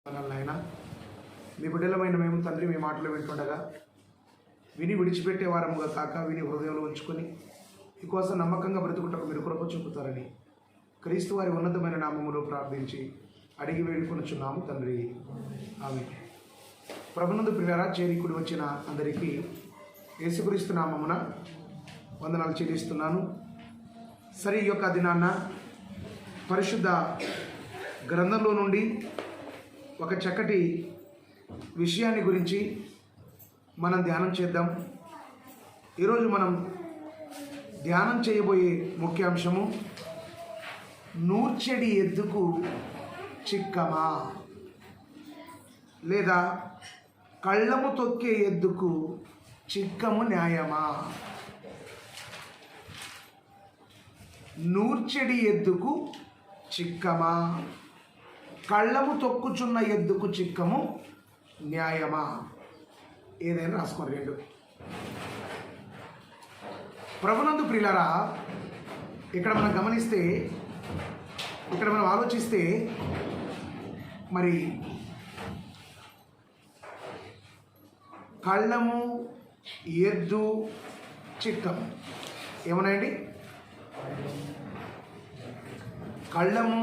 నాయన మీ బిడ్డలమైన మేము తండ్రి మీ మాటలు వింటుండగా విని విడిచిపెట్టే వారముగా కాక విని హృదయంలో ఉంచుకొని మీకోసం నమ్మకంగా బ్రతుకుటకు మీరు కృప చూపుతారని క్రీస్తు వారి ఉన్నతమైన నామములో ప్రార్థించి అడిగి వేడుకొనుచున్నాము తండ్రి. ఆమె ప్రభునందు ప్రియులారా, చేరికుడి వచ్చిన అందరికీ యేసుక్రీస్తు నామమున వందనాలు చెల్లిస్తున్నాను. సరే, ఈ యొక్క దినాన్న పరిశుద్ధ గ్రంథంలో నుండి ఒక చక్కటి విషయాన్ని గురించి మనం ధ్యానం చేద్దాం. ఈరోజు మనం ధ్యానం చేయబోయే ముఖ్యాంశము నూర్చెడి ఎద్దుకు చిక్కమా, లేదా కళ్ళము తొక్కే ఎద్దుకు చిక్కము న్యాయమా. నూర్చెడి ఎద్దుకు చిక్కమా, కళ్ళము తొక్కుచున్న ఎద్దుకు చిక్కము న్యాయమా. ఏదైనా రాసుకోండి రెండు. ప్రభునందు ప్రియులారా, ఇక్కడ మనం గమనిస్తే, ఇక్కడ మనం ఆలోచిస్తే, మరి కళ్ళము, ఎద్దు, చిక్కము ఏమన్నాయండి? కళ్ళము,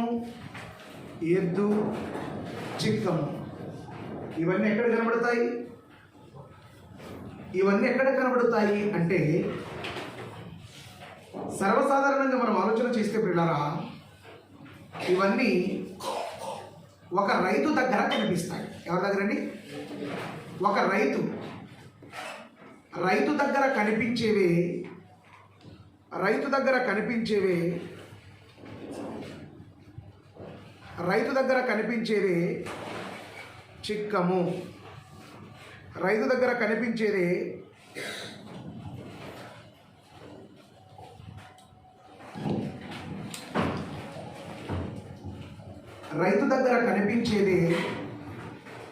ఎద్దు, చిక్కము ఇవన్నీ ఎక్కడ కనబడతాయి? ఇవన్నీ ఎక్కడ కనబడతాయి అంటే, సర్వసాధారణంగా మనం ఆలోచన చేస్తే ప్రియులారా, ఇవన్నీ ఒక రైతు దగ్గర కనిపిస్తాయి. ఎవరి దగ్గర అండి? ఒక రైతు దగ్గర కనిపించేవే, రైతు దగ్గర కనిపించేదే చిక్కము. రైతు దగ్గర కనిపించేదే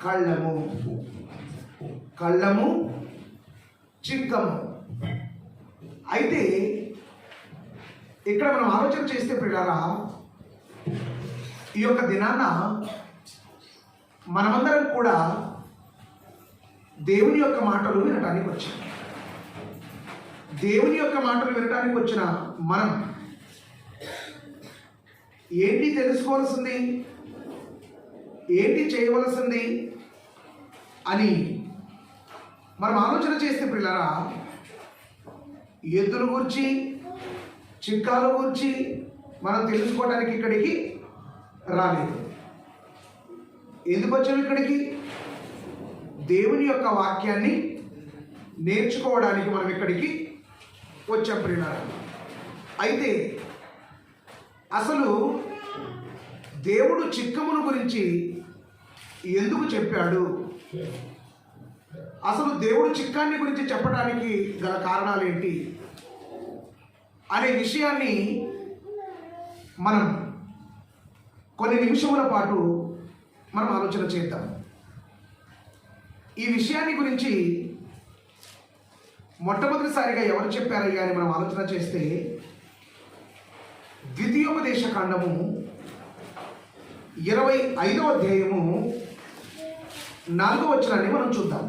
కళ్ళము, చిక్కము. అయితే ఇక్కడ మనం ఆలోచన చేస్తే ప్రియులారా, ఈ యొక్క దినాన మనమందరం కూడా దేవుని యొక్క మాటలు వినటానికి వచ్చాం. దేవుని యొక్క మాటలు వినటానికి వచ్చిన మనం ఏంటి తెలుసుకోవాల్సింది, ఏంటి చేయవలసింది అని మనం ఆలోచన చేస్తే ప్రియులారా, ఎద్దుల గురించి, చిక్కాల గురించి మనం తెలుసుకోవడానికి ఇక్కడికి రాలేదు. ఎందుకు వచ్చాము ఇక్కడికి? దేవుని యొక్క వాక్యాన్ని నేర్చుకోవడానికి మనం ఇక్కడికి వచ్చాం ప్రియులారా. అయితే అసలు దేవుడు చిక్కమును గురించి ఎందుకు చెప్పాడు, అసలు దేవుడు చిక్కాన్ని గురించి చెప్పడానికి గల కారణాలు ఏంటి అనే విషయాన్ని మనం కొన్ని నిమిషముల పాటు మనం ఆలోచన చేద్దాం. ఈ విషయాన్ని గురించి మొట్టమొదటిసారిగా ఎవరు చెప్పారయ్యా అని మనం ఆలోచన చేస్తే, ద్వితీయోపదేశ కాండము 25వ అధ్యాయము 4వ వచనాన్ని మనం చూద్దాం.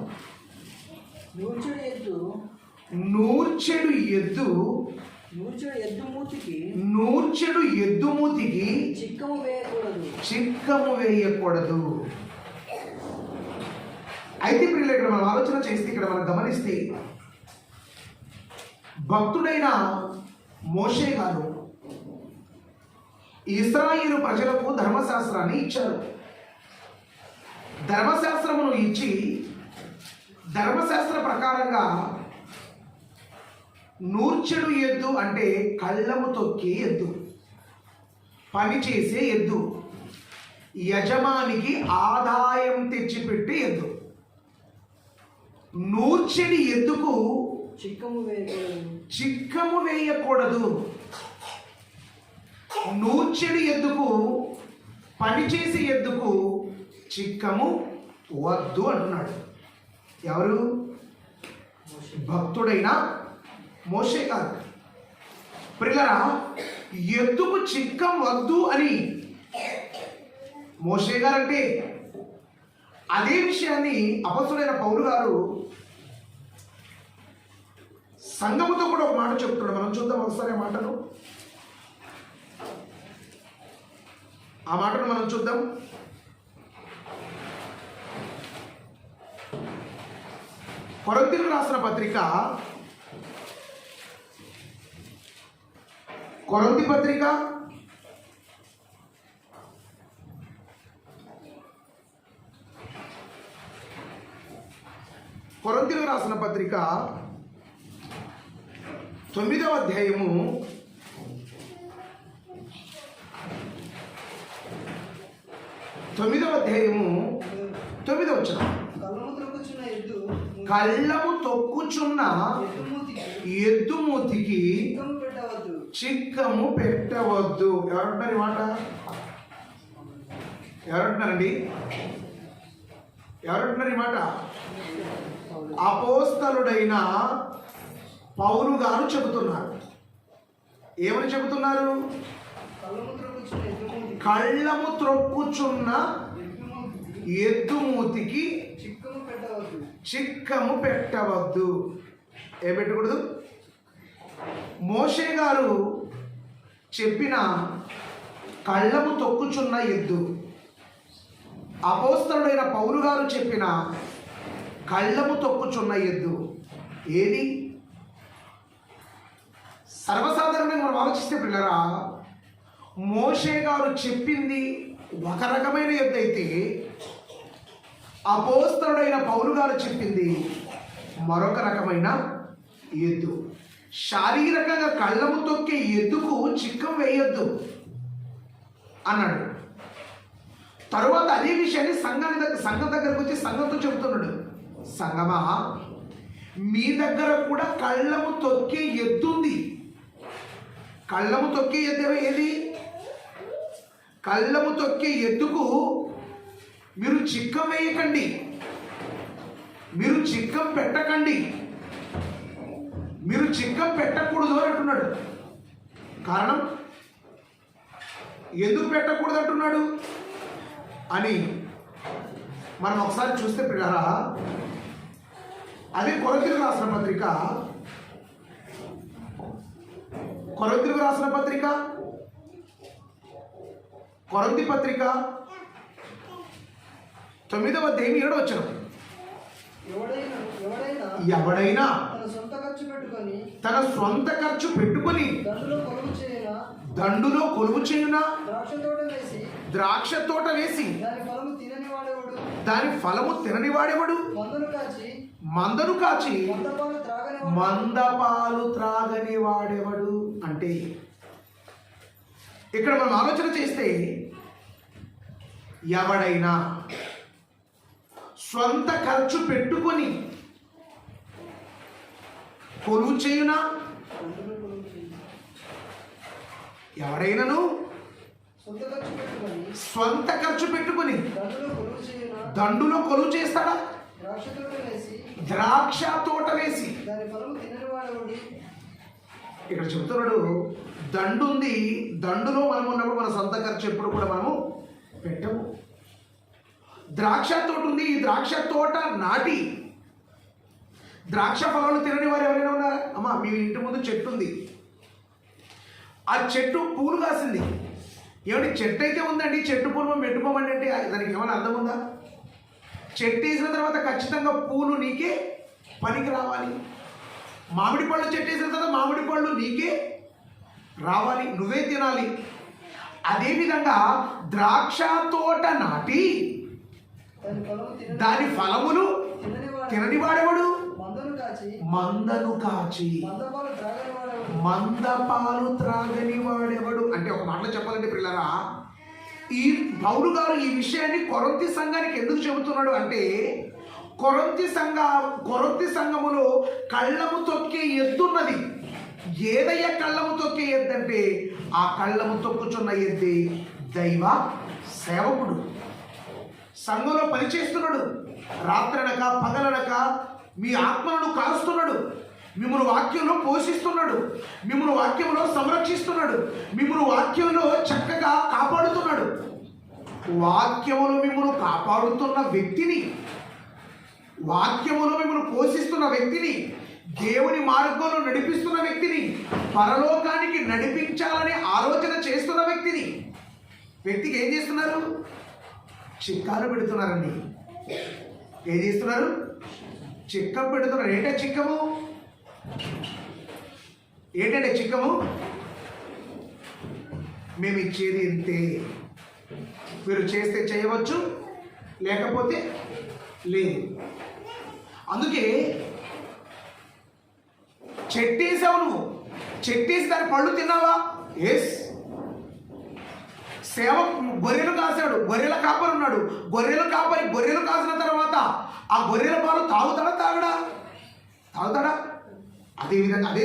నూర్చెడు ఎద్దు మూతికి చిక్కము వేయకూడదు. అయితే ప్రియులు, ఇక్కడ మనం ఆలోచన చేస్తే, ఇక్కడ మనం గమనిస్తే, భక్తుడైన మోషే గారు ఇశ్రాయేలు ప్రజలకు ధర్మశాస్త్రాన్ని ఇచ్చారు. ధర్మశాస్త్రమును ఇచ్చి, ధర్మశాస్త్ర ప్రకారంగా నూర్చెడు ఎద్దు అంటే కళ్ళము తొక్కే ఎద్దు, పని చేసే ఎద్దు, యజమానికి ఆదాయం తెచ్చిపెట్టే ఎద్దు. నూర్చెడి ఎద్దుకు చిక్కము వేయకూడదు. నూర్చెడి ఎద్దుకు, పనిచేసే ఎద్దుకు చిక్కము వద్దు అంటున్నాడు. ఎవరు? భక్తుడైన మోషే గారు. ప్రియులారా, ఎద్దుకు చిక్కం వద్దు అని మోషే గారు అంటే అదే విషయాన్ని అపొస్తలుడైన పౌలు గారు సంఘముతో కూడా ఒక మాట చెప్తున్నాడు. మనం చూద్దాం ఒకసారి ఆ మాటను మనం చూద్దాం. కొరింథీయులకు రాసిన పత్రిక, కొరింథీ పత్రిక 9వ అధ్యాయము 9వ వచనం. కళ్ళము తొక్కుచున్న ఎద్దుమూతికి చిక్కము పెట్టవద్దు. ఎవరంటున్నారు ఈ మాట? ఎవరంటున్నారండి? ఎవరంటున్నారు ఈ మాట? అపోస్తలుడైన పౌలు గారు చెబుతున్నారు. ఏమని చెబుతున్నారు? కళ్ళము త్రొక్కుచున్న ఎద్దుమూతికి చిక్కము పెట్టవద్దు. ఏం పెట్టకూడదు? మోషే గారు చెప్పిన కళ్ళము తొక్కుచున్న ఎద్దు, అపోస్తలుడైన పౌలు గారు చెప్పిన కళ్ళము తొక్కుచున్న ఎద్దు ఏది? సర్వసాధారణంగా మనం ఆలోచిస్తే పిల్లరా, మోషే గారు చెప్పింది ఒక రకమైన ఎద్దు అయితే, అపోస్తలుడైన పౌలు గారు చెప్పింది మరొక రకమైన ఎద్దు. శారీరకంగా కళ్ళము తొక్కే ఎద్దుకు చిక్కం వేయొద్దు అన్నాడు. తరువాత అదే విషయాన్ని సంఘం దగ్గరకు వచ్చి సంఘంతో చెబుతున్నాడు. సంగమా, మీ దగ్గర కూడా కళ్ళము తొక్కే ఎద్దుంది. కళ్ళము తొక్కే ఎద్దు ఏది? కళ్ళము తొక్కే ఎద్దుకు మీరు చిక్కం వేయకండి, మీరు చిక్కం పెట్టకండి, మీరు చిక్కం పెట్టకూడదు అని అంటున్నాడు. కారణం ఎందుకు పెట్టకూడదు అంటున్నాడు అని మనం ఒకసారి చూస్తే పిల్లరా, అదే కొరింథీయులకు రాసిన పత్రిక, కొరింథీ పత్రిక 9వ అధ్యాయం 7వ వచనం. ఎవడైనా తన సొంత ఖర్చు పెట్టుకొని దండులో కొలువు చేయునా, ద్రాక్ష తోట వేసి దాని ఫలము తినని వాడేవాడు, మందను కాచి మందపాలు త్రాగని వాడేవాడు. అంటే ఇక్కడ మనం ఆలోచన చేస్తే, ఎవడైనా స్వంత ఖర్చు పెట్టుకొని కొలువు చేయునా, ఎవడైనాను స్వంత ఖర్చు పెట్టుకొని దండులో కొలువు చేస్తాడా? ద్రాక్ష తోట వేసి. ఇక్కడ చెబుతున్నాడు, దండు ఉంది, దండులో మనం ఉన్నప్పుడు మన సొంత ఖర్చు ఎప్పుడు కూడా మనము పెట్టము. ద్రాక్ష తోట ఉంది, ఈ ద్రాక్ష తోట నాటి ద్రాక్ష ఫలాలు తినని వారు ఎవరైనా ఉన్నారా? అమ్మా, మీ ఇంటి ముందు చెట్టు ఉంది, ఆ చెట్టు పూలు కాసింది. ఏమిటి చెట్టు అయితే ఉందండి, చెట్టు పూలు మనం పెట్టుకోమండి అంటే దానికి ఏమైనా అర్థం ఉందా? చెట్టు వేసిన తర్వాత ఖచ్చితంగా పూలు నీకే పనికి రావాలి. మామిడి పళ్ళు చెట్టు వేసిన తర్వాత మామిడి పళ్ళు నీకే రావాలి, నువ్వే తినాలి. అదేవిధంగా ద్రాక్ష తోట నాటి దాని ఫలములు తినని వాడేవాడు, మందను కాచి మందపాలు త్రాగని వాడేవాడు. అంటే ఒక మాటలో చెప్పాలంటే పిల్లరా, ఈ పౌలు గారు ఈ విషయాన్ని కొరింథీ సంఘానికి ఎందుకు చెబుతున్నాడు అంటే, కొరింథీ సంఘములో కళ్ళము తొక్కే ఎద్దున్నది. ఏదయ్యా కళ్ళము తొక్కే ఎద్దు అంటే, ఆ కళ్ళము తొక్కుచున్న ఎద్దే దైవ సేవకుడు. సంఘంలో పనిచేస్తున్నాడు, రాత్రనక పగలనక మీ ఆత్మలను కారుస్తున్నాడు, మిమ్మల్ని వాక్యంలో పోషిస్తున్నాడు, మిమ్మల్ని వాక్యంలో సంరక్షిస్తున్నాడు, మిమ్మల్ని వాక్యంలో చక్కగా కాపాడుతున్నాడు. వాక్యమును మిమ్మల్ని కాపాడుతున్న వ్యక్తిని, వాక్యమును మిమ్మల్ని పోషిస్తున్న వ్యక్తిని, దేవుని మార్గంలో నడిపిస్తున్న వ్యక్తిని, పరలోకానికి నడిపించాలని ఆలోచన చేస్తున్న వ్యక్తికి ఏం చేస్తున్నారు? చిక్కాలు పెడుతున్నారండి. ఏం చేస్తున్నారు? చిక్కం పెడుతున్నారు. ఏంటంటే చిక్కము? ఏంటంటే చిక్కము? మేము ఇచ్చేది ఇంతే, మీరు చేస్తే చేయవచ్చు, లేకపోతే లేదు. అందుకే చెట్టేసావు, నువ్వు చెట్టేసి దాని పళ్ళు తిన్నావా? ఎస్. సేవ గొర్రెలు కాసాడు, గొర్రెల కాపరి ఉన్నాడు, గొర్రెలు కాసిన తర్వాత ఆ గొర్రెల పాలు తాగుతాడా? అదేవిధంగా అదే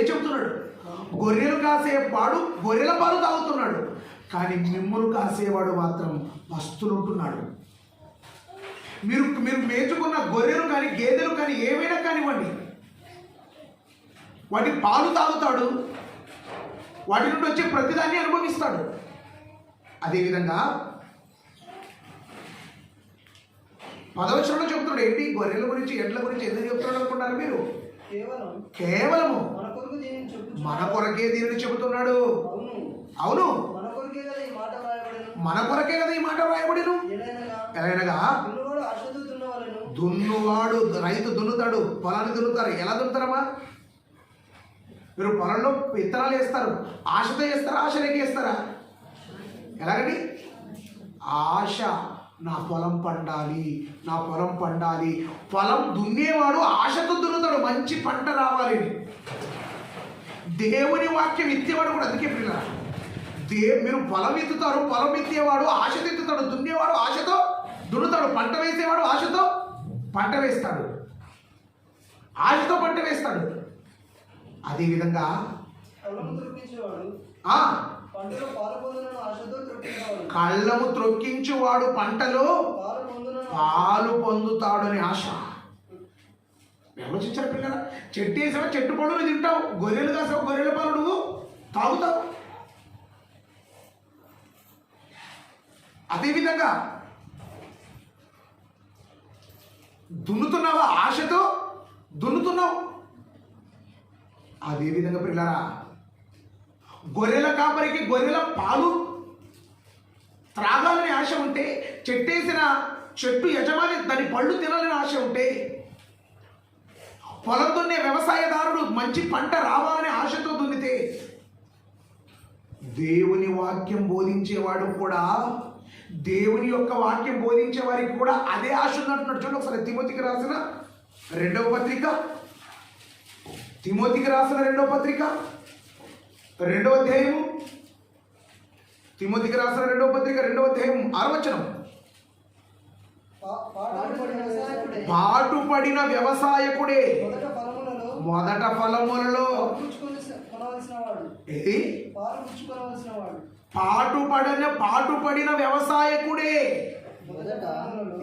చెప్తున్నాడు. గొర్రెలు కాసేవాడు గొర్రెల పాలు తాగుతున్నాడు, కానీ మిమ్ములు కాసేవాడు మాత్రం పస్తులుంటున్నాడు. మీరు మేచుకున్న గొర్రెలు కానీ గేదెలు కానీ ఏవైనా కానివ్వండి, వాటి పాలు తాగుతాడు, వాటి నుండి వచ్చే ప్రతిదాన్ని అనుభవిస్తాడు. అదేవిధంగా 10వ వచనంలో చెప్తున్నాడు. ఏంటి? గొర్రెల గురించి, ఎడ్ల గురించి ఎందుకు చెప్తున్నాడు అనుకుంటారు మీరు? కేవలము మన కొరకే దీనిని చెబుతున్నాడు. అవును, మన కొరకే కదా ఈ మాట వ్రాయబడిను. ఎలాగనగా దున్నువాడు, రైతు దున్నుతాడు, పొలాన్ని దున్నుతారు. ఎలా దున్నుతారమ్మా? మీరు పొలంలో విత్తనాలు వేస్తారు, ఆశతో వేస్తారా, ఆశలేకి వేస్తారా? ఎలాగండి? ఆశ, నా పొలం పండాలి, నా పొలం పండాలి. పొలం దున్నేవాడు ఆశతో దున్నుతాడు, మంచి పంట రావాలి. దేవుని వాక్యం ఎత్తేవాడు కూడా అందుకే పిల్ల. మీరు పొలం ఎత్తుతారు, పొలం ఎత్తేవాడు ఆశతో ఎత్తుతాడు, దున్నేవాడు ఆశతో దున్నుతాడు, పంట వేసేవాడు ఆశతో పంట వేస్తాడు, ఆశతో పంట వేస్తాడు. అదేవిధంగా కళ్ళము త్రొక్కించువాడు పంటలో పాలు పొందుతాడని ఆశ. ఆలోచించారు పిల్లల. చెట్టు వేసావా, చెట్టు పళ్ళు నువ్వు తింటావు, గొర్రెలు కాసావు, గొర్రెల పాలు నువ్వు తాగుతావు. అదేవిధంగా దున్నుతున్నావా, ఆశతో దున్నుతున్నావు. అదేవిధంగా పిల్లరా, గొర్రెల కాపరికి గొర్రెల పాలు త్రాగాలని ఆశ ఉంటే, చెట్టేసిన చెట్టు యజమాని దాని పళ్ళు తినాలని ఆశ ఉంటే, పొలం దున్నే వ్యవసాయదారుడు మంచి పంట రావాలనే ఆశతో దున్నితే, దేవుని వాక్యం బోధించేవాడు కూడా, దేవుని యొక్క వాక్యం బోధించే వారికి కూడా అదే ఆశ ఉన్నట్టున్నాడు. చూడండి ఒకసారి తిమోతికి రాసిన రెండవ పత్రిక, 2వ అధ్యాయము, తిమోతికి రాసిన 2వ పత్రిక 2వ అధ్యాయం 6వ వచనం. పాటుపడిన వ్యవసాయకుడే మొదట ఫలములలో పాటుపడిన వ్యవసాయకుడే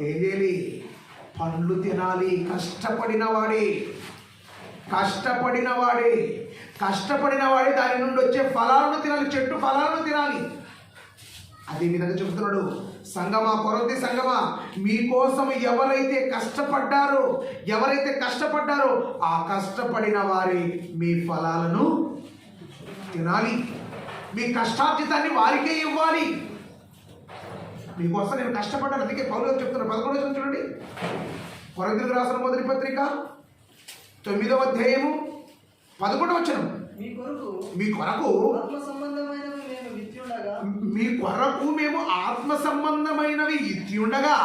ఏదేలి పండ్లు తినాలి. కష్టపడిన వాడే దాని నుండి వచ్చే ఫలాలను తినాలి, చెట్టు ఫలాలను తినాలి. అదే విధంగా చెబుతున్నాడు. సంగమా, కొరంతి సంగమా, మీకోసం ఎవరైతే కష్టపడ్డారో ఆ కష్టపడిన వారి మీ ఫలాలను తినాలి. మీ కష్టార్జితాన్ని వారికే ఇవ్వాలి. మీకోసం నేను కష్టపడ్డాను, అందుకే పౌలు చెప్తున్నాను. 11వ వచనం చూడండి. కొరంతీయులకు రాసిన మొదటి పత్రిక 9వ అధ్యాయము 11వ వచనం. మీ కొరకు మేము ఆత్మ సంబంధమైనవి ఇత్యుండగా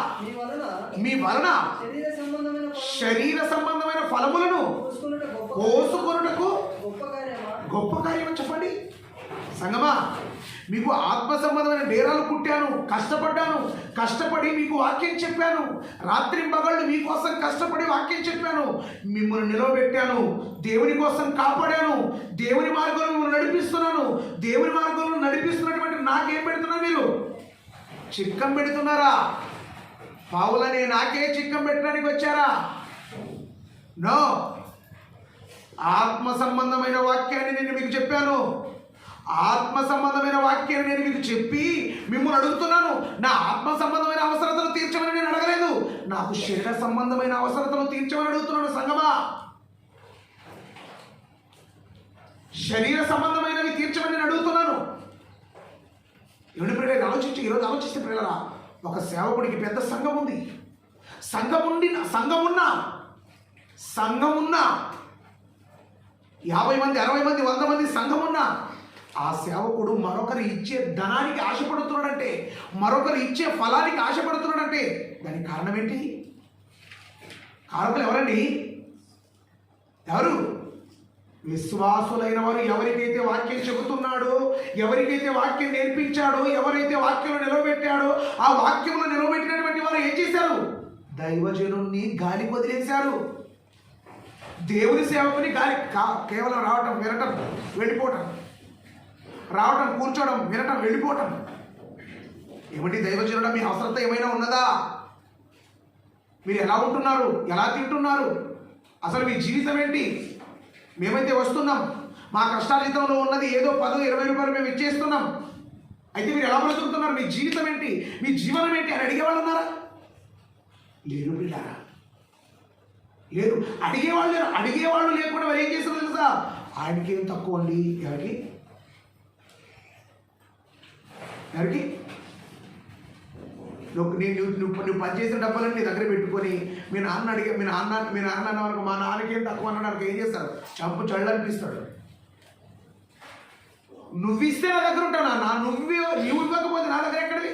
మీ వలన శరీర సంబంధమైన ఫలములను కోసుకొనుటకు గొప్ప కార్యం చెప్పండి. సంగమా, మీకు ఆత్మ సంబంధమైన డేరాలు కుట్టాను, కష్టపడి మీకు వాక్యం చెప్పాను, రాత్రి పగళ్ళు మీకోసం కష్టపడి వాక్యం చెప్పాను, మిమ్మల్ని నిలవబెట్టాను, దేవుని కోసం కాపాడాను, దేవుని మార్గంలో మిమ్మల్ని నడిపిస్తున్నాను. దేవుని మార్గంలో నడిపిస్తున్నటువంటి నాకేం పెడుతున్నారు? మీరు చిక్కం పెడుతున్నారా? పావులని నాకే చిక్కం పెట్టడానికి వచ్చారా? నో. ఆత్మ సంబంధమైన వాక్యాన్ని నేను మీకు చెప్పాను, ఆత్మ సంబంధమైన వాక్యాన్ని నేను మీకు చెప్పి మిమ్మల్ని అడుగుతున్నాను. నా ఆత్మ సంబంధమైన అవసరతలు తీర్చమని నేను అడగలేదు, నాకు శరీర సంబంధమైన అవసరతలు తీర్చమని అడుగుతున్నాను. సంగమా, శరీర సంబంధమైనవి తీర్చమని నేను అడుగుతున్నాను. ఏమిటి ప్రియులారా, ఈరోజు ఆలోచిస్తే ప్రియులారా, ఒక సేవకుడికి పెద్ద సంఘం ఉంది. సంఘం ఉన్న 50 మంది 60 మంది 100 మంది సంఘం ఉన్న ఆ సేవకుడు మరొకరు ఇచ్చే ధనానికి ఆశపడుతున్నాడంటే, మరొకరు ఇచ్చే ఫలానికి ఆశపడుతున్నాడంటే దానికి కారణం ఏంటి? కారకులు ఎవరండి? ఎవరు? విశ్వాసులైన వారు. ఎవరికైతే వాక్యం చెబుతున్నాడో, ఎవరికైతే వాక్యం నేర్పించాడో, ఎవరైతే వాక్యంలో నిలవబెట్టాడో, ఆ వాక్యంలో నిలవబెట్టినటువంటి వారు ఏం చేశారు? దైవజనుణ్ణి గాలి వదిలేశారు. దేవుని సేవకుని గాలి కేవలం రావటం, వినటం, వెళ్ళిపోవటం, రావటం, కూర్చోవడం, వినటం, వెళ్ళిపోవటం. ఏమిటి దైవజనుడా, మీ అవసరత ఏమైనా ఉన్నదా? మీరు ఎలా ఉంటున్నారు? ఎలా తింటున్నారు? అసలు మీ జీవితం ఏంటి? మేమైతే వస్తున్నాం, మా కష్టార్జితంలో ఉన్నది ఏదో 10-20 రూపాయలు మేము ఇచ్చేస్తున్నాం, అయితే మీరు ఎలా బ్రతుకుతున్నారు? మీ జీవితం ఏంటి? మీ జీవనం ఏంటి అని అడిగేవాళ్ళు ఉన్నారా? లేరు బిడ్డారా, లేరు. అడిగేవాళ్ళు లేకుండా మరి ఏం చేస్తారు తెలుసా? ఆయనకి ఏం తక్కువ అండి. ఎవరికి నువ్వు పనిచేసిన డబ్బాలని నీ దగ్గర పెట్టుకొని మీ నాన్న అన్న వాళ్ళకి మా నాన్నకి ఏం తక్కువ అన్నాడు ఏం చేస్తాడు? చంపు చళ్ళు అనిపిస్తాడు. నువ్వు ఇస్తే నా దగ్గర ఉంటావు నాన్న, నువ్వు ఇవ్వకపోతే నా దగ్గర ఎక్కడివి?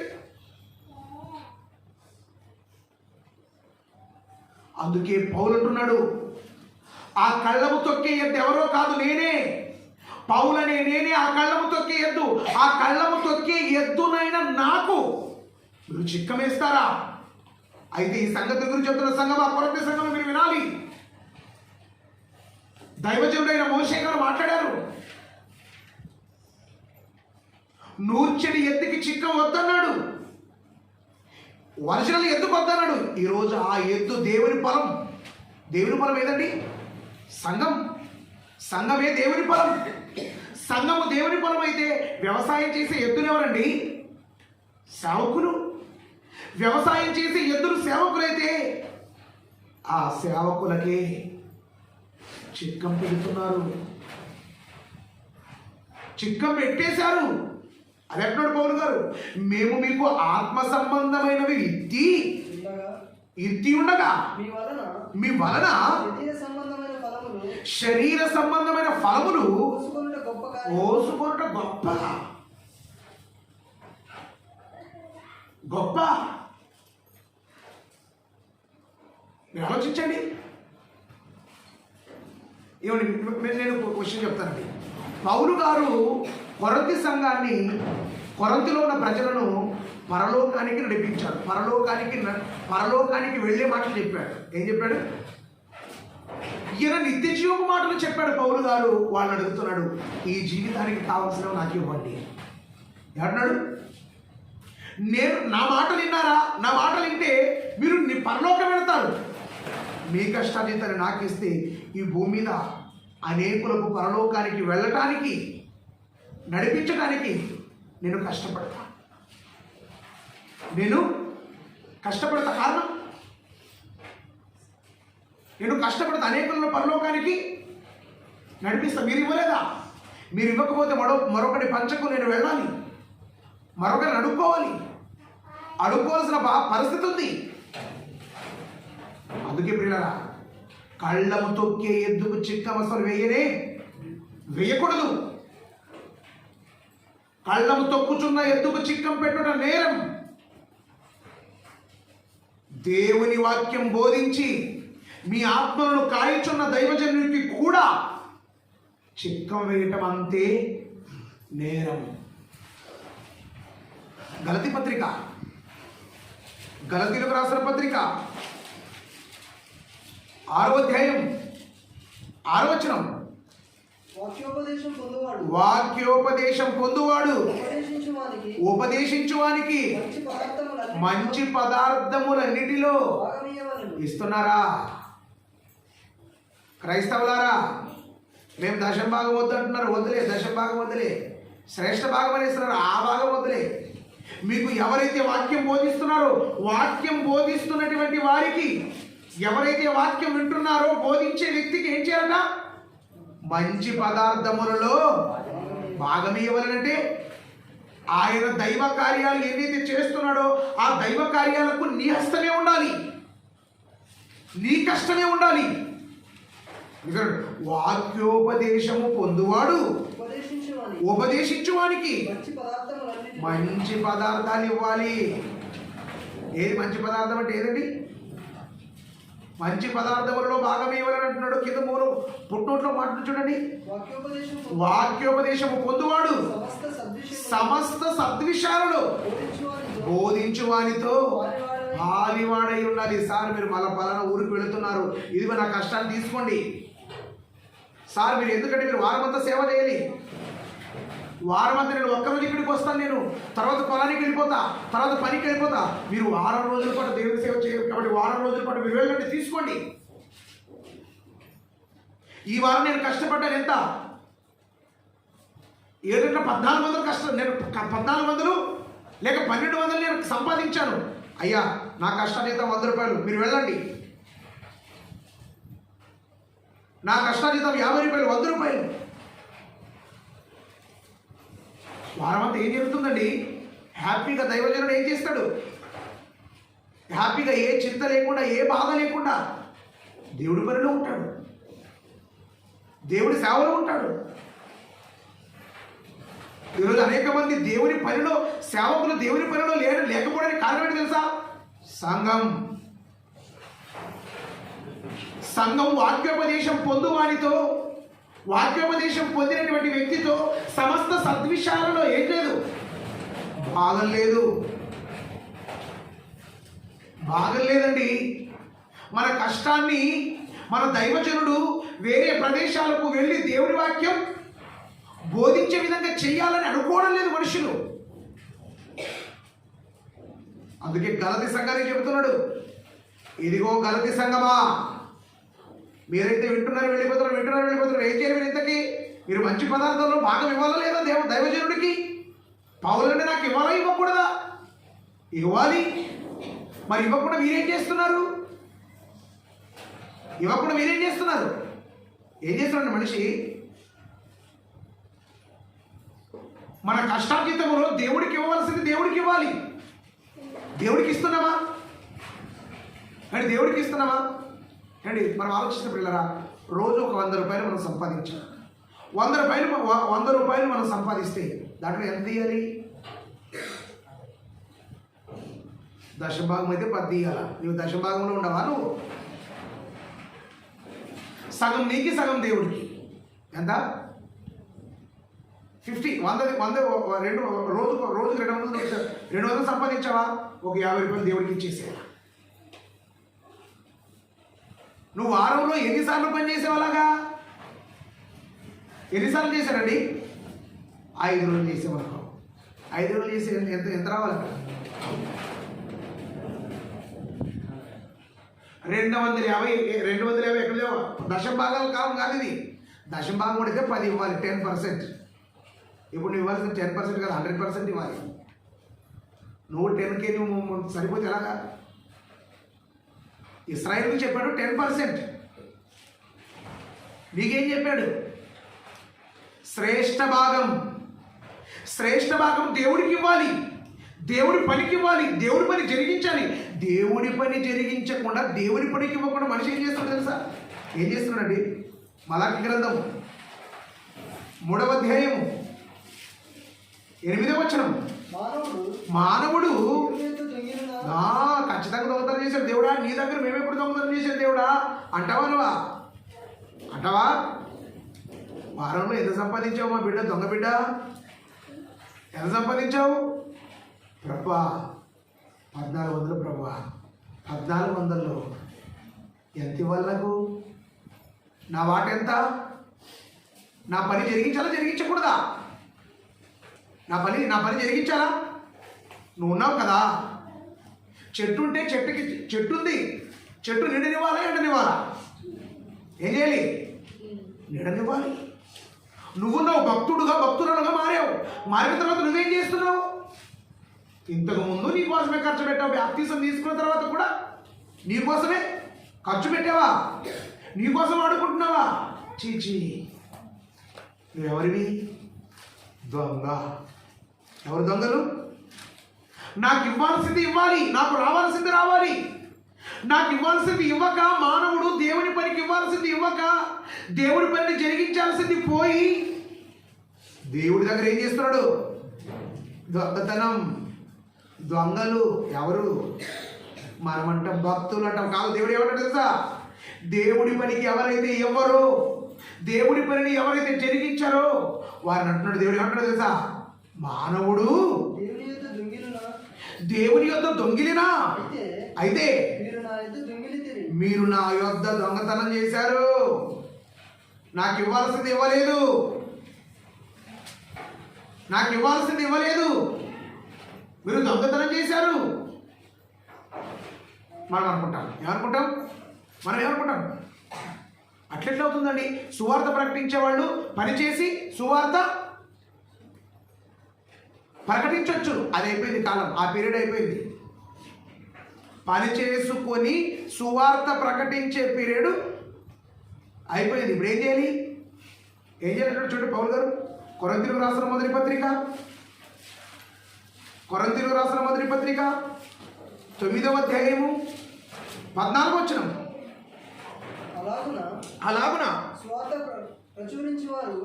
అందుకే పౌలు అంటున్నాడు, ఆ కళ్ళము తొక్కే ఎద్దు ఎవరో కాదు, నేనే. పౌలనే నేనే ఆ కళ్ళము తొక్కే ఎద్దు. ఆ కళ్ళము తొక్కే ఎద్దునైనా నాకు మీరు చిక్కమేస్తారా? అయితే ఈ సంగతి గురించి చెప్తున్న సంఘం, ఆ కొరత సంఘం మీరు వినాలి. దైవజనుడైన మోషే గారు మాట్లాడారు. నూర్చెడి ఎద్దుకి చిక్కం వద్దన్నాడు, ఒరిజినల్ ఎద్దు వద్దన్నాడు. ఈరోజు ఆ ఎద్దు దేవుని పొలం. దేవుని పొలం ఏదండి? సంఘమే దేవుని పొలం. సంఘము దేవుని పొలం అయితే వ్యవసాయం చేసే ఎద్దులు ఎవరండి? సేవకులు. వ్యవసాయం చేసే ఎద్దులు సేవకులైతే ఆ సేవకులకే చిక్కం పెడుతున్నారు, చిక్కం పెట్టేశారు. అది అంటున్నాడు పౌలు గారు, మేము మీకు ఆత్మ సంబంధమైనవి ఇత్తి ఉండగా మీ వలన శరీర సంబంధమైన ఫలములు కోసుకొనుట గొప్ప. మీరు ఆలోచించండి. ఏమండి, నేను క్వశ్చన్ చెప్తానండి. పౌలు గారు కొరంతి సంఘాన్ని, కొరంతిలో ఉన్న ప్రజలను పరలోకానికి నడిపించాడు. పరలోకానికి వెళ్ళే మాటలు చెప్పాడు. ఏం చెప్పాడు? ఈయన నిత్య జీవపు మాటలు చెప్పాడు పౌలు గారు. వాళ్ళని అడుగుతున్నాడు, ఈ జీవితానికి కావాల్సినవి నాకు ఇవ్వండి. ఏమన్నాడు? నా మాటలు విన్నారా? నా మాటలు వింటే మీరు పరలోకం వెళతారు. మీ కష్టార్జితాన్ని నాకు ఇస్తే ఈ భూమి మీద అనేకులకు పరలోకానికి వెళ్ళటానికి, నడిపించడానికి నేను కష్టపడతా. కారణం నేను కష్టపడతా, అనేకులను పరలోకానికి నడిపిస్తా. మీరు ఇవ్వలేదా? మీరు ఇవ్వకపోతే మరొకటి పంచకు నేను వెళ్ళాలి, మరొకరిని అడుక్కోవాల్సిన పరిస్థితి ఉంది. అందుకే ప్రియులారా, కళ్ళము తొక్కే ఎద్దుకు చిక్కం అసలు వేయకూడదు. కళ్ళము తొక్కుచున్న ఎద్దుకు చిక్కం పెట్టుట నేరం. దేవుని వాక్యం బోధించి మీ ఆత్మలను కాయచున్న దైవజనుడికి కూడా చిక్కం వేయటం అంతే నేరం. గలతీలకు రాసిన పత్రిక 6వ అధ్యాయం 6వ వచనం, వాక్యోపదేశం పొందువాడు ఉపదేశించువానికి మంచి పదార్థములన్నిటిలో ఇస్తున్నారా? క్రైస్తవులారా, మేము దశంభాగం వద్దు అంటున్నారు. వద్దులే, దశంభాగం వద్దులే. శ్రేష్ఠ భాగం అని ఇస్తున్నారు, ఆ భాగం వద్దులే. మీకు ఎవరైతే వాక్యం బోధిస్తున్నారో, వాక్యం బోధిస్తున్నటువంటి వారికి, ఎవరైతే వాక్యం వింటున్నారో బోధించే వ్యక్తికి ఏం చేయాలట? మంచి పదార్థములలో భాగమే ఇవ్వాలంటే ఆయన దైవ కార్యాలు ఏదైతే చేస్తున్నాడో ఆ దైవ కార్యాలకు నీ హస్తమే ఉండాలి, నీ కష్టమే ఉండాలి. వాక్యోపదేశము పొందువాడు ఉపదేశించువానికి మంచి పదార్థాలు ఇవ్వాలి. ఏది మంచి పదార్థం అంటే ఏదండి? మంచి పదార్థములలో భాగం ఇవ్వాలని అంటున్నాడు. కింద మూడు పుట్నోట్లో మాట చూడండి. వాక్యోపదేశము పొందువాడు సమస్త సద్విషయాలలో బోధించువానితో పాలివాడై ఉండాలి. సార్ మీరు మళ్ళా పలానా ఊరికి వెళుతున్నారు, ఇదిగో నా కష్టాన్ని తీసుకోండి. సార్ మీరు ఎందుకంటే మీరు వారమంతా సేవ చేయాలి, వారమంతా నేను ఒక్కరోజు ఇక్కడికి వస్తాను, నేను తర్వాత పొలానికి వెళ్ళిపోతా, తర్వాత పనికి వెళ్ళిపోతా. మీరు వారం రోజుల పాటు దేవుడి సేవ చేయాలి కాబట్టి వారం రోజుల పాటు మీరు వెళ్ళండి, తీసుకోండి. ఈ వారం నేను కష్టపడ్డాను ఎంత? ఏదైనా 1400 కష్టం, నేను 1400 లేక 1200 నేను సంపాదించాను. అయ్యా నా కష్టాజీతం 100 రూపాయలు, మీరు వెళ్ళండి. నా కష్టాజీతం 50 రూపాయలు, 100 రూపాయలు. వారమంతా ఏం జరుగుతుందండి? హ్యాపీగా దైవజనుడు ఏం చేస్తాడు? హ్యాపీగా ఏ చింత లేకుండా, ఏ బాధ లేకుండా దేవుడి పనిలో ఉంటాడు, దేవుడి సేవలో ఉంటాడు. ఈరోజు అనేక మంది దేవుని పనిలో, సేవకులు దేవుని పనిలో లేకపోవడానికి కారణం ఏంటి తెలుసా? సంఘం వాక్యోపదేశం పొందువానితో, వాక్యోపదేశం పొందినటువంటి వ్యక్తితో సమస్త సద్విషయాలలో ఏం లేదు? భాగం లేదు, భాగం లేదండి. మన కష్టాన్ని మన దైవజనుడు వేరే ప్రదేశాలకు వెళ్ళి దేవుడి వాక్యం బోధించే విధంగా చెయ్యాలని అనుకోవడం లేదు మనుషులు. అందుకే గలతీ సంఘానికి చెబుతున్నాడు, ఇదిగో గలతీ సంఘమా, మీరైతే వింటున్నారు వెళ్ళిపోతున్నారు, ఏం చేయాలి మీరు? ఇంతకీ మీరు మంచి పదార్థంలో భాగం ఇవ్వాలా లేదా దైవజనుడికి? పౌలంటే నాకు ఇవ్వాలా ఇవ్వకూడదా? ఇవ్వాలి. మరి ఇవ్వకుండా మీరేం చేస్తున్నారు? ఏం చేస్తున్నాడు మనిషి? మన కష్టార్జితములో దేవుడికి ఇవ్వవలసింది దేవుడికి ఇవ్వాలి. దేవుడికి ఇస్తున్నామా అండి? మనం ఆలోచిస్తున్న పిల్లరా, రోజు ఒక 100 రూపాయలు మనం సంపాదించాలి. 100 రూపాయలు మనం సంపాదిస్తే దాంట్లో ఎంత తీయాలి? దశభాగం అయితే 10 తీయాలా? నువ్వు దశభాగంలో ఉండవా? నువ్వు సగం నీకి సగం దేవుడికి. ఎంత? 50. 100 రోజుకు 200 సంపాదించావా? ఒక 50 రూపాయలు దేవుడికి ఇచ్చేసేయాలి. నువ్వు వారంలో ఎన్నిసార్లు పని చేసేవాళ్ళగా? ఎన్నిసార్లు చేశారండి? 5 రోజులు చేసేవాళ్ళం. 5 రోజులు చేసే ఎంత రావాలి? 250 ఎక్కడ లేవు. దశభాగాల కాలం కాదు ఇది. దశభాగం కొడితే 10 ఇవ్వాలి, 10%. ఇప్పుడు నువ్వు ఇవ్వాల్సిన 10% కాదు, 100% ఇవ్వాలి. నువ్వు 10K నువ్వు సరిపోతే ఎలాగా? ఇశ్రాయేలుకు చెప్పాడు 10%. నీకేం చెప్పాడు? శ్రేష్ఠ భాగం దేవుడికి ఇవ్వాలి, దేవుడి పనికి ఇవ్వాలి, దేవుడి పని జరిగించాలి. దేవుడి పని జరిగించకుండా, దేవుడి పనికి ఇవ్వకుండా మనిషి ఏం చేస్తున్నాడు తెలుసా? ఏం చేస్తున్నాడండి? మలాకి గ్రంథం 3వ అధ్యాయము 8వ వచనం, మానవుడు ఖచ్చితంగా దొంగతనం చేశాడు దేవుడా, నీ దగ్గర మేమెప్పుడు దొంగతనం చేశాడు దేవుడా అంటావా? వారంలో ఎంత సంపాదించావు మా బిడ్డ, దొంగ బిడ్డ? ఎంత సంపాదించావు? ప్రభా 1400. ప్రభా 1400లో ఎంత ఇవ్వాలి నాకు? నా వాట ఎంత? నా పని జరిగించాలా జరిగించకూడదా? నా పని జరిగించాలా? నువ్వు ఉన్నావు కదా, చెట్టు ఉంటే చెట్టు ఉంది, చెట్టు నీడనివ్వాలా ఎండనివ్వాలా? ఏం చేయాలి? నీడనివ్వాలి. నువ్వు భక్తురాలుగా మారావు. మారిన తర్వాత నువ్వేం చేస్తున్నావు? ఇంతకు ముందు నీ కోసమే ఖర్చు పెట్టావు. బాప్తిసం తీసుకున్న తర్వాత కూడా నీ కోసమే ఖర్చు పెట్టావా? నీ కోసం ఆడుకుంటున్నావా? చీచి, నువ్వెవరివి? దొంగ. ఎవరు దొంగలు? నాకు ఇవ్వాల్సింది ఇవ్వాలి, నాకు రావాల్సింది రావాలి. నాకు ఇవ్వాల్సింది ఇవ్వక, మానవుడు దేవుని పనికి ఇవ్వాల్సింది ఇవ్వక, దేవుడి పని జరిగించాల్సింది పోయి దేవుడి దగ్గర ఏం చేస్తున్నాడు? దొంగతనం. దొంగలు ఎవరు? మనమంటాం భక్తులు అంటాం. కాదు, దేవుడు ఏమంటాడు తెలుసా? దేవుడి పనికి ఎవరైతే ఇవ్వరో, దేవుడి పనిని ఎవరైతే జరిగించారో వారిని అంటున్నాడు. దేవుడు ఏమంటాడు తెలుసా? మానవుడు దేవుని యొద్ద దొంగిలినా అయితే మీరు నా యొద్ద దొంగతనం చేశారు. నాకు ఇవ్వాల్సింది ఇవ్వలేదు, నాకు ఇవ్వాల్సింది ఇవ్వలేదు, మీరు దొంగతనం చేశారు. మనం అనుకుంటాం. ఏమనుకుంటాం? అట్లెట్లా అవుతుందండి? సువార్త ప్రకటించే వాళ్ళు పనిచేసి సువార్త ప్రకటించవచ్చు. అది అయిపోయింది కాలం, ఆ పీరియడ్ అయిపోయింది. పని చేసుకొని సువార్త ప్రకటించే పీరియడ్ అయిపోయింది. ఇప్పుడు ఏం చేయాలి? చూడండి, పౌలు గారు కొరింథీయులకు రాసిన మొదటి పత్రిక 9వ అధ్యాయము 14వ వచనం. అలాగున సువార్త ప్రచురించువారు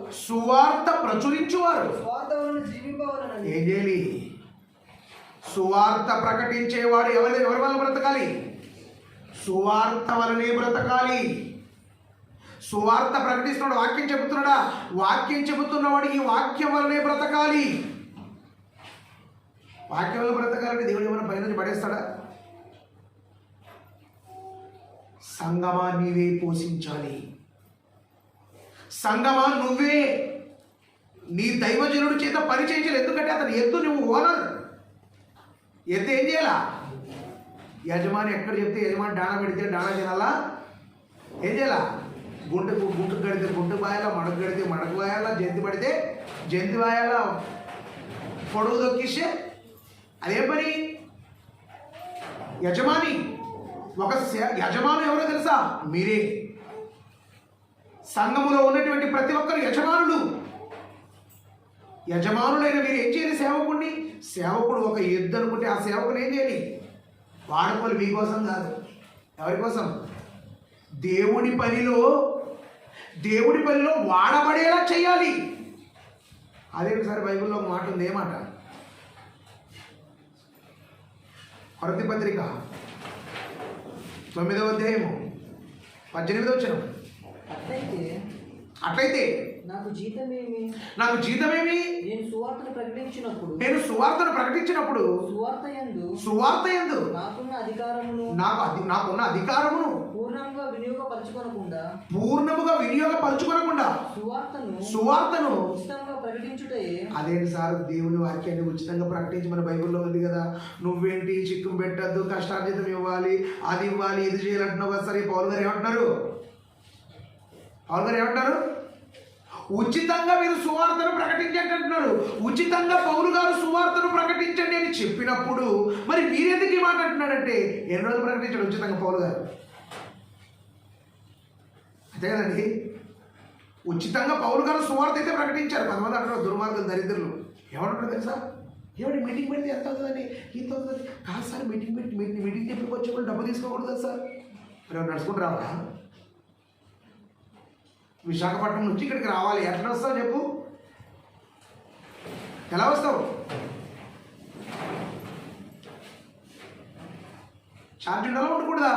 ఏం చేయాలి? సువార్త ప్రకటించేవాడు ఎవరి వల్ల బ్రతకాలి? సువార్త వలనే బ్రతకాలి. సువార్త ప్రకటిస్తున్నాడు, వాక్యం చెబుతున్నాడా? వాక్యం చెబుతున్నవాడు ఈ వాక్యం వలనే బ్రతకాలి. వాక్యం వల్ల బ్రతకాలంటే దేవుడు ఏమైనా పైన పడేస్తాడా? సంగమా నీవే పోషించాలి. సంగమా నువ్వే నీ దైవజనుడి చేత పని చేయించాలి. ఎందుకంటే అతను ఎద్దు, నువ్వు ఓనర్. ఎద్దు ఏం చేయాలా? యజమాని ఎక్కడ చెప్తే యజమాని డానా పెడితే డానా తినాలా? ఏం చేయాలా? గుంటకు కడితే గుంటకు బాయాలా, మడకు కడితే మడకు బాయాలా, జంతి పడితే జంతి బాయాలా, పొడవు దొక్కిస్తే అదే పని. యజమాని యజమాని ఎవరో తెలుసా? మీరే. సంఘములో ఉన్నటువంటి ప్రతి ఒక్కరు యజమానులైన మీరు ఏం చేయాలి? సేవకుడు ఒక ఎద్దు అనుకుంటే ఆ సేవకుని ఏం చేయాలి? వాడుకోవాలి. మీకోసం కాదు. ఎవరి కోసం? దేవుడి పనిలో వాడబడేలా చేయాలి. అదేసారి బైబిల్లో ఒక మాట ఉంది. ఏమాట? కొరింథీ పత్రిక 9వ అధ్యాయము 18వ వచనం. అట్లయితే నాకు జీతమేమి? నేను సువార్తను ప్రకటించినప్పుడు సువార్తయందు నాకున్న అధికారమును పూర్ణముగా వినియోగపరచుకొనకుండా సువార్తను అదేంటి సార్? దేవుని వాక్యాన్ని ఉచితంగా ప్రకటించి మన బైబిల్లో ఉంది కదా. నువ్వేంటి చిక్కుం పెట్టద్దు, కష్టార్జితం ఇవ్వాలి, అది ఇవ్వాలి, ఇది చేయాలంటున్నావు కదా. సరే, పౌలు గారు ఏమంటున్నారు? ఉచితంగా మీరు సువార్తను ప్రకటించండి అంటున్నారు. ఉచితంగా పౌలు గారు సువార్తను ప్రకటించండి అని చెప్పినప్పుడు మరి మీరెందుకు ఈ మాట అంటున్నాడంటే, ఎన్ని రోజులు ప్రకటించాడు ఉచితంగా పౌలు గారు? అంతే కదండి. ఉచితంగా పౌలు గారు సువార్త అయితే ప్రకటించారు. 10 మంది అంటున్నారు దుర్మార్గులు, దరిద్రులు. ఏమంటున్నారు తెలుసా? ఏమంటే మీటింగ్ పెడితే ఎంత అవుతుందండి? ఇంత అవుతుంది కాదు సార్. మీటింగ్ చెప్పి వచ్చే వాళ్ళు డబ్బు తీసుకోకూడదు కదా సార్. మరి నడుచుకుంటూ రావాలా? విశాఖపట్నం నుంచి ఇక్కడికి రావాలి, ఎట్లా వస్తావు చెప్పు? ఎలా వస్తావు? ఛార్జ్ ఉండాలా ఉండకూడదా?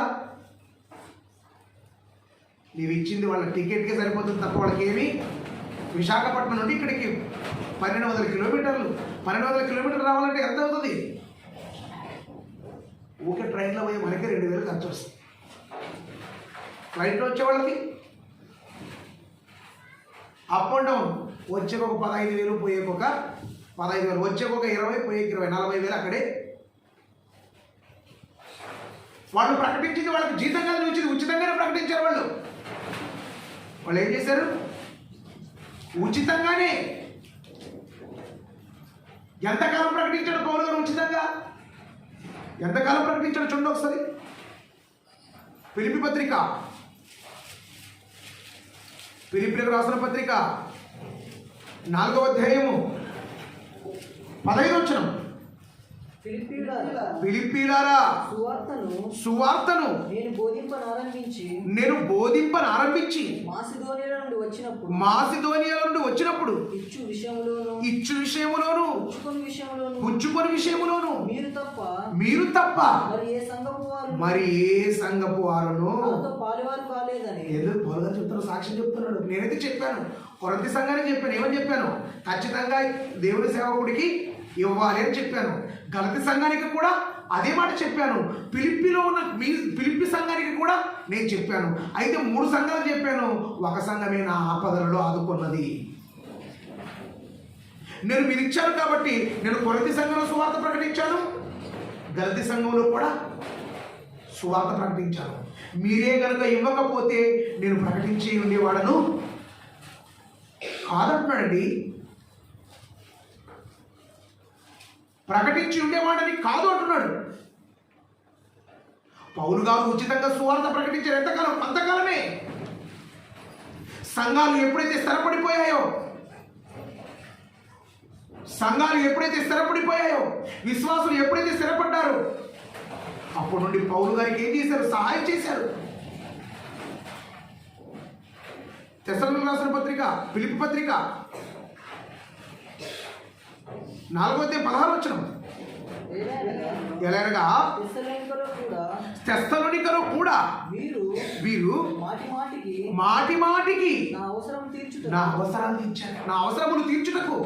నీవు ఇచ్చింది వాళ్ళ టికెట్కే సరిపోతుంది తప్ప వాళ్ళకి ఏమి. విశాఖపట్నం నుండి ఇక్కడికి 1200 కిలోమీటర్లు. 1200 కిలోమీటర్లు రావాలంటే ఎంత అవుతుంది? ఊకే ట్రైన్లో పోయి మనకి 2000 ఖర్చు వస్తుంది. ఫ్లైట్లో వచ్చే వాళ్ళకి అప్ అండ్ డౌన్ వచ్చేకొక 15,000, పోయేకొక 15,000, వచ్చేకొక 20, పోయేకి 20, 40,000 అక్కడే. వాళ్ళు ప్రకటించింది వాళ్ళకి జీతంగా వచ్చింది, ఉచితంగానే ప్రకటించారు. వాళ్ళు ఏం చేశారు? ఉచితంగానే. ఎంతకాలం ప్రకటించాడు పౌలు గారు ఉచితంగా? ఎంతకాలం ప్రకటించాడు చూడండి ఒకసారి. ఫిలిప్పీ పత్రిక, ఫిలిప్పీలకు రాసిన పత్రిక 4వ అధ్యాయము 15వ వచనం. ఫిలిప్పీలారా, సువార్తను నేను బోధింపనారంభించి మాసిదోనియా నుండి వచ్చినప్పుడు ఇచ్చు విషయములోను పుచ్చుకొని విషయములోను మీరు తప్ప మరి ఏ సంఘపు వారును ఏదో పౌలు గారు చెప్తారు, సాక్ష్యం చెప్తున్నాడు. నేనైతే చెప్పాను, కొరింథీ సంఘానికి చెప్పాను. ఏమని చెప్పాను? ఖచ్చితంగా దేవుని సేవకుడికి ఇవ్వాలి అని చెప్పాను. గలతీ సంఘానికి కూడా అదే మాట చెప్పాను. ఫిలిప్పీలో ఉన్న ఫిలిప్పీ సంఘానికి కూడా నేను చెప్పాను. అయితే 3 సంఘాలు చెప్పాను. ఒక సంఘమే నా ఆపదలలో ఆదుకున్నది. నేను మీరు ఇచ్చాను కాబట్టి నేను కొరింథీ సంఘంలో సువార్త ప్రకటించాను, గలతీ సంఘంలో కూడా సువార్త ప్రకటించాను. మీరే కనుక ఇవ్వకపోతే నేను ప్రకటించి ఉండేవాడను కాదంటున్నాడండి. ప్రకటించి ఉండేవాడని కాదు అంటున్నాడు. పౌలు గారు ఉచితంగా సువార్త ప్రకటించారు. ఎంతకాలం? అంతకాలమే. సంఘాలు ఎప్పుడైతే స్థిరపడిపోయాయో, విశ్వాసులు ఎప్పుడైతే స్థిరపడ్డారో అప్పటి నుండి పౌలు గారికి ఏం చేశారు? సహాయం చేశారు. తెస్సలోనికీయులకు రాసిన పత్రిక, ఫిలిప్పీ పత్రిక 4వ అధ్యాయం 16వ వచనం. ఎలాగనగా తెస్సలోనికలో కూడా వీరు మాటి మాటికి నా అవసరములు తీర్చుటకు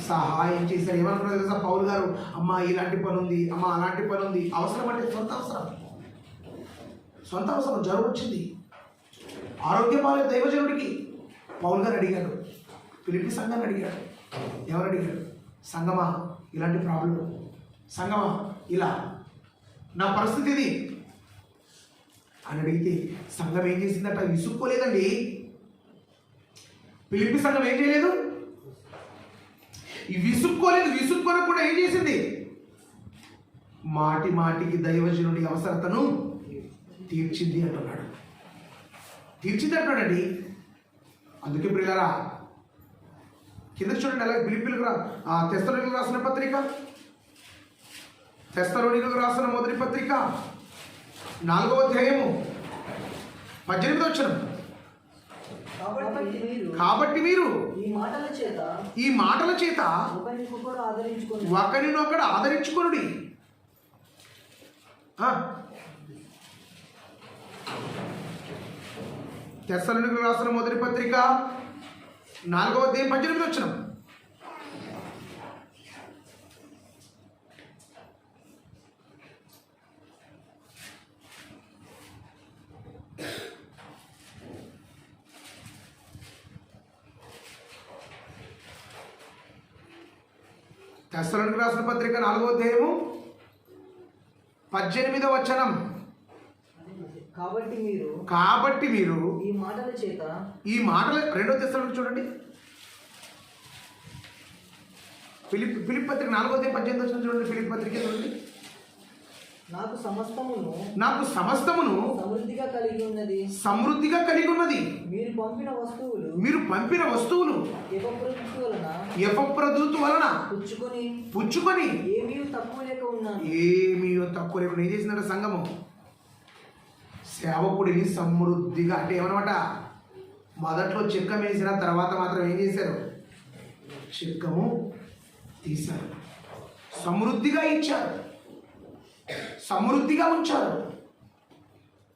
సహాయం చేశారు. ఏమనుకున్నారు తెలుసా పౌలు గారు? అమ్మా ఇలాంటి పని ఉంది, అమ్మా అలాంటి పని ఉంది. అవసరం అంటే సొంత అవసరం జ్వరం వచ్చింది, ఆరోగ్యం బాలేదు దైవజనుడికి. పౌలు గారు అడిగాడు, ఫిలిప్పీ సంఘాన్ని అడిగాడు. ఎవరు అడిగాడు? సంగమా ఇలాంటి ప్రాబ్లం, సంగమా ఇలా నా పరిస్థితి ఇది అని అడిగితే సంఘం ఏం చేసిందట? విసుక్కోలేదండి. ఫిలిప్పీ సంఘం ఏం చేయలేదు? విసుక్కోనకుండా ఏం చేసింది? మాటి మాటికి దైవజనుడి అవసరతను తీర్చింది అంటున్నాడండి. అందుకే ప్రియులారా కింద చూడండి. అలాగే తెస్సలోనికీయులకు రాసిన పత్రిక, తెస్సలోనికీయులకు రాసిన మొదటి పత్రిక 4వ అధ్యాయము 18వ వచనం. కాబట్టి మీరు ఈ మాటల చేత ఒకరినొకడు ఆదరించుకొనుడి. తెస్సలోనికీయులకు రాసిన మొదటి పత్రిక 4వ అధ్యాయం 18వ వచనం. తెస్సలోనికీయులకు రాసిన పత్రిక 4వ అధ్యాయము 18వ వచనం. కాబట్టి మీరు ఈ మాటల 2వ తెస్సలోనికీయులకు చూడండి. ఫిలిప్పీ పత్రిక 4వ అధ్యాయం 18వ వచనం చూడండి. ఫిలిప్పీ పత్రిక చూడండి. నాకు సమస్తమును సమృద్ధిగా కలిగి ఉన్నది. మీరు పంపిన వస్తువులు ఎపఫ్రొదితు వలన పుచ్చుకొని ఏమీ తక్కువ లేకుండా ఏం చేసిందంటే సంఘము సేవకుడిని సమృద్ధిగా, అంటే ఏమన్నమాట? మొదట్లో చిక్కం వేసిన తర్వాత మాత్రం ఏం చేశారు? చిక్కము తీశారు. సమృద్ధిగా ఇచ్చారు, సమృద్ధిగా ఉంచారు,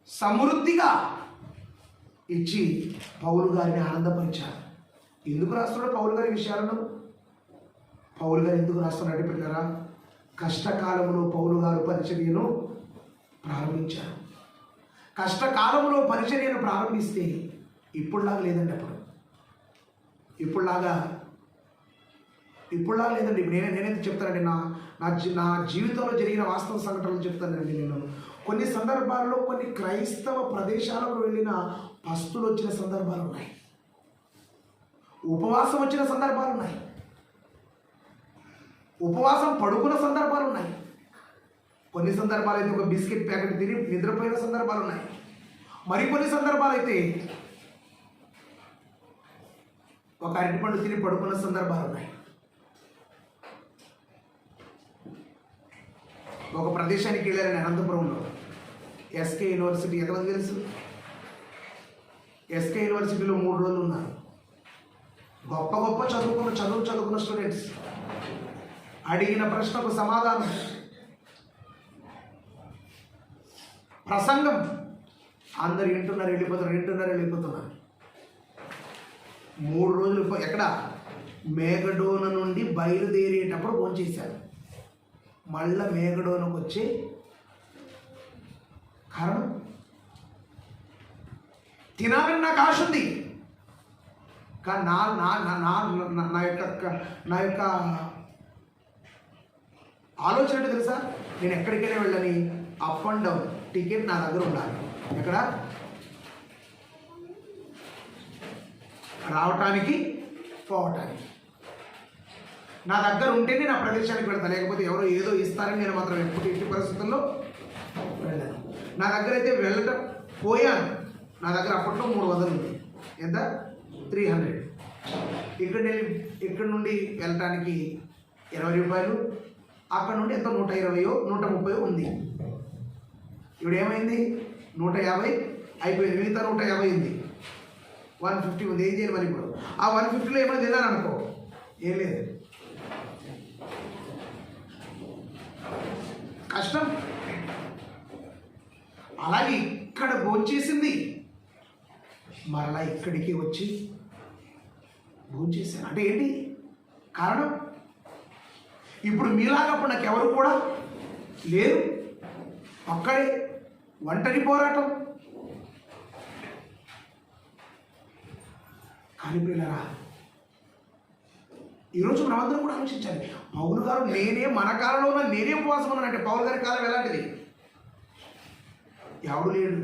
సమృద్ధిగా ఇచ్చి పౌలు గారిని ఆనందపరిచారు. ఎందుకు రాస్తున్నాడు పౌలు గారి విషయాలను? పౌలు గారు ఎందుకు రాస్తున్నాడు పిల్లరా? కష్టకాలంలో పౌలు గారు పరిచర్యను ప్రారంభించారు. కష్టకాలంలో పరిచర్యను ప్రారంభిస్తే ఇప్పుడులాగా లేదండి. ఇప్పుడులాగా లేదండి. నేనైతే చెప్తానండి, నా జీవితంలో జరిగిన వాస్తవ సంఘటనలు చెప్తానండి. నేను కొన్ని సందర్భాల్లో కొన్ని క్రైస్తవ ప్రదేశాలకు వెళ్ళిన పస్తులు వచ్చిన సందర్భాలు ఉన్నాయి. ఉపవాసం వచ్చిన సందర్భాలు ఉన్నాయి, ఉపవాసం పడుకున్న సందర్భాలు ఉన్నాయి, కొన్ని సందర్భాలు అయితే ఒక బిస్కెట్ ప్యాకెట్ తిని నిద్రపోయిన సందర్భాలు ఉన్నాయి, మరికొన్ని సందర్భాలు అయితే ఒక అరటిపండు తిని పడుకున్న సందర్భాలు ఉన్నాయి. ఒక ప్రదేశానికి వెళ్ళారని అనంతపురంలో ఎస్కే యూనివర్సిటీ, ఎంతమంది తెలుసు? ఎస్కే యూనివర్సిటీలో 3 రోజులు ఉన్నారు. గొప్ప గొప్ప చదువుకున్న స్టూడెంట్స్. అడిగిన ప్రశ్నకు సమాధానం, ప్రసంగం, అందరు వింటున్నారు వెళ్ళిపోతున్నారు. 3 రోజులు ఎక్కడ? మేగడోన నుండి బయలుదేరేటప్పుడు భోంచేశారు. మళ్ళా మేగడోనకు వచ్చే కారణం, తినాలని నాకు ఆశ ఉంది, కానీ నా యొక్క ఆలోచన ఏంటో తెలుసా? నేను ఎక్కడికైనా వెళ్ళని అప్ అండ్ డౌన్ టికెట్ నా దగ్గర ఉండాలి. ఎక్కడ? రావటానికి పోవటానికి నా దగ్గర ఉంటేనే నా ప్రదేశానికి వెళ్తాను, లేకపోతే ఎవరో ఏదో ఇస్తారని నేను మాత్రం ఎట్టి పరిస్థితుల్లో వెళ్ళాను. నా దగ్గర అయితే పోయాను. నా దగ్గర అప్పట్లో 300 ఉంది. ఎంత? 300. ఇక్కడ నుండి వెళ్ళటానికి 20 రూపాయలు, అక్కడ నుండి ఎంత 120 130 ఉంది. ఇప్పుడు ఏమైంది? 150 అయిపోయింది, మిగతా 150 ఉంది, 150 ఉంది. ఏం చేయాలి మరి ఇప్పుడు? ఆ 150లో ఏమైనా తిన్నారనుకో, ఏం లేదు, కష్టం. అలాగే ఇక్కడ భోంచేసింది, మరలా ఇక్కడికి వచ్చి భోంచేసాను అంటే ఏంటి కారణం? ఇప్పుడు మీలాగప్పుడు నాకు ఎవరు కూడా లేరు, అక్కడే ఒంటరి పోరాటం. కానీ పిల్లరా, ఈరోజు మనమందరం కూడా ఆలోచించాలి. పౌలు గారు మన కాలంలో ఉన్న నేనే ఉపవాసం ఉన్నానంటే పౌలు గారి కాలం ఎలాంటిది? ఎవడు లేడు,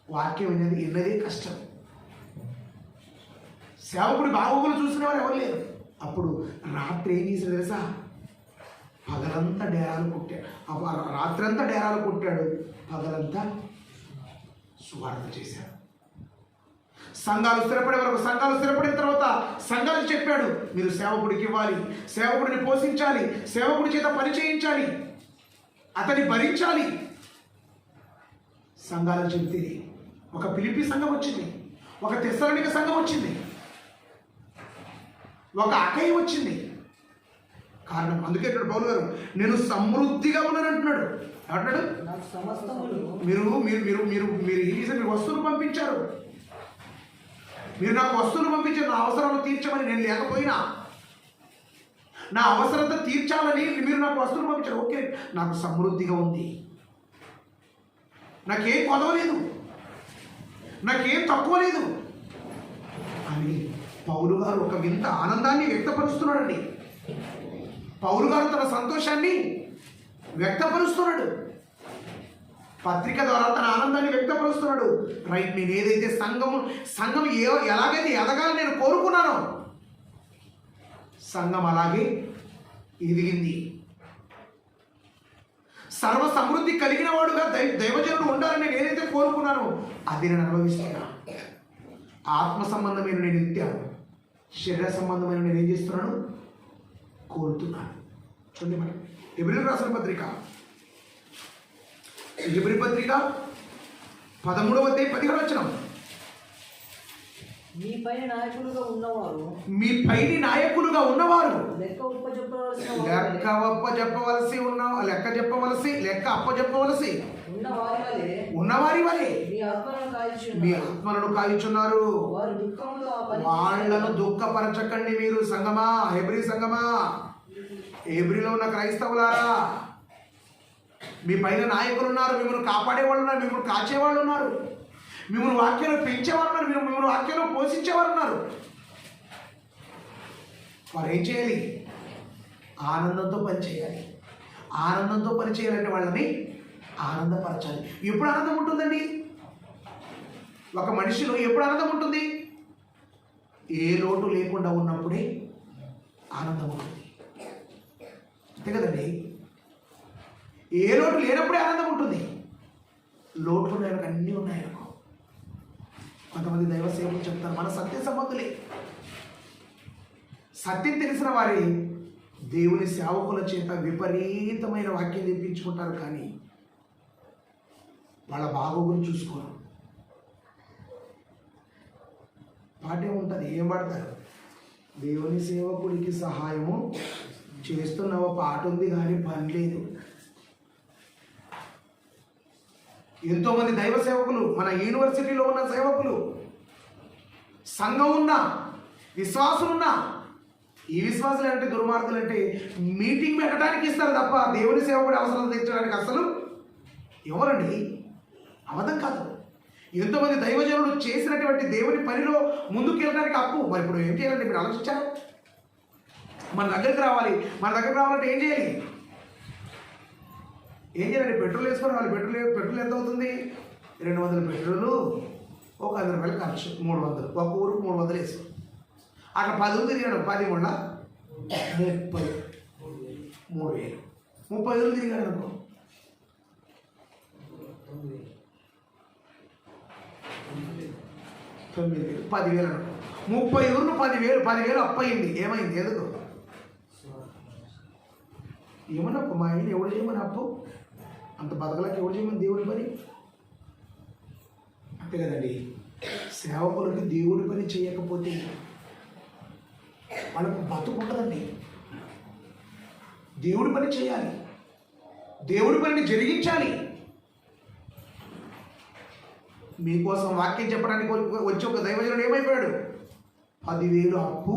వాక్యం విన్నదే కష్టం. సేవకుడి బాగోగులు చూసిన వారు ఎవరు లేరు. అప్పుడు రాత్రి ఏం చేశాడు తెలుసా? పగలంతా డేరాలు కొట్టాడు, రాత్రంతా డేరాలు కొట్టాడు, పగలంతా సువార్త చేశాడు. సంఘాలు స్థిరపడే వరకు, సంఘాలు స్థిరపడిన తర్వాత సంఘాలకు చెప్పాడు, మీరు సేవకుడికి ఇవ్వాలి, సేవకుడిని పోషించాలి, సేవకుడి చేత పని చేయించాలి, అతన్ని భరించాలి. సంఘాలకు చెబితే ఒక ఫిలిప్పీ సంఘం వచ్చింది, ఒక తెస్సలోనిక సంఘం వచ్చింది, ఒక అకై వచ్చింది. కారణం అందుకే ఇక్కడ పౌలు గారు నేను సమృద్ధిగా ఉన్నాను అంటున్నాడు. అంటున్నాడు మీరు మీరు మీరు మీరు మీరు వస్తువులు పంపించారు, మీరు నాకు వస్తువులు పంపించారు, నా అవసరాలు తీర్చమని. నేను లేకపోయినా నా అవసరత తీర్చాలని మీరు నాకు వస్తువులు పంపించారు. ఓకే, నాకు సమృద్ధిగా ఉంది, నాకేం కొదవలేదు, నాకేం తక్కువ లేదు అని పౌలు గారు ఒక వింత ఆనందాన్ని వ్యక్తపరుస్తున్నాడండి. పౌలు గారు తన సంతోషాన్ని వ్యక్తపరుస్తున్నాడు, పత్రిక ద్వారా తన ఆనందాన్ని వ్యక్తపరుస్తున్నాడు. రైట్, నేను ఏదైతే సంఘం ఎలాగైతే ఎదగాలని నేను కోరుకున్నానో సంఘం అలాగే ఎదిగింది. సర్వ సమృద్ధి కలిగిన వాడుగా దైవజనుడు ఉండాలని నేను ఏదైతే కోరుకున్నానో అది నేను అనుభవిస్తున్నా. ఆత్మ సంబంధమైన నేను ఎత్తాను, శరీర సంబంధమైన నేను ఏం చేస్తున్నాను? కోరుతున్నాను. చూడండి, మనం హెబ్రీయులకు రాసిన పత్రిక, హెబ్రీ పత్రిక 13వ అధ్యాయం 17వ వచనం. మీ పైన నాయకులుగా ఉన్నవారు లెక్క అప్పచెప్పవలసి ఉన్నవారి వలె మీ ఆత్మలను కాయుచున్నారు. వాళ్ళను దుఃఖపరచకండి మీరు. సంగమా, హెబ్రీ సంగమా, హెబ్రీలో ఉన్న క్రైస్తవులారా, మీ పైన నాయకులు ఉన్నారు, మిమ్మల్ని కాపాడేవాళ్ళు ఉన్నారు, మిమ్మల్ని కాచేవాళ్ళు ఉన్నారు, మిమ్మల్ని వాక్యంలో పెంచేవారు ఉన్నారు, మిమ్మల్ని వాక్యంలో పోషించేవారు ఉన్నారు. వారు ఏం చేయాలి? ఆనందంతో పనిచేయాలి. ఆనందంతో పనిచేయాలంటే వాళ్ళని ఆనందపరచాలి. ఎప్పుడు ఆనందం ఉంటుందండి? ఒక మనిషిలో ఎప్పుడు ఆనందం ఉంటుంది? ఏ లోటు లేకుండా ఉన్నప్పుడే ఆనందం ఉంటుంది. అంతే కదండి, ఏ లోటు లేనప్పుడే ఆనందం ఉంటుంది. లోట్లు ఆయనకు అన్నీ ఉన్నాయనుకో. కొంతమంది దైవ సేవకులు చెప్తారు, మన సత్య సంబంధులే, సత్యం తెలిసిన వారి దేవుని సేవకుల చేత విపరీతమైన వాక్యం తెప్పించుకుంటారు, కానీ వాళ్ళ బాగోగులు చూసుకోరు. పాటే ఉంటుంది, ఏం పడతారు? దేవుని సేవకుడికి సహాయము చేస్తున్నవ పాట ఉంది కానీ పని లేదు. ఎంతోమంది దైవ సేవకులు, మన యూనివర్సిటీలో ఉన్న సేవకులు, సంఘం ఉన్నా, విశ్వాసులున్నా, ఈ విశ్వాసులు అంటే దుర్మార్గులు అంటే మీటింగ్ పెట్టడానికి ఇస్తారు తప్ప దేవుని సేవకుడి అవసరం తీర్చడానికి అసలు ఎవరండి? అబద్ధం కాదు. ఎంతోమంది దైవజనులు చేసినటువంటి దేవుని పనిలో ముందుకు వెళ్ళడానికి అప్పు. మరి ఇప్పుడు ఏం చేయాలంటే మీరు ఆలోచించారు? మన దగ్గరికి రావాలంటే ఏం చేయాలి? ఏం చేయాలండి? పెట్రోల్ వేసుకొని వాళ్ళు పెట్రోల్ ఎంత అవుతుంది? 200 పెట్రోలు, ఒక 100 రూపాయలు ఖర్చు, 300. ఒక ఊరుకు 300 వేసు. అక్కడ 10 ఊరు తిరిగాడు, 10 ముళ్ళ 30, 3000, 30 ఊరు తిరిగాడు అనుకో, 9,000, 10,000 అనుకో. 30 ఊరును 10,000 అప్పు అయింది. ఏమైంది? ఎందుకు? ఏమన్నా అప్పు? మా ఆయన ఎవడు చేయమని అప్పు? అంత బతకలకి ఎవడు చేయమని దేవుడి పని? అంతే కదండి. సేవకులకి దేవుడి పని చేయకపోతే వాళ్ళకు బతుకుంటుందండి. దేవుడి పని చేయాలి, దేవుడి పనిని జరిగించాలి. మీకోసం వాక్యం చెప్పడానికి వచ్చి ఒక దైవజనుడు ఏమైపోయాడు? 10,000 అప్పు.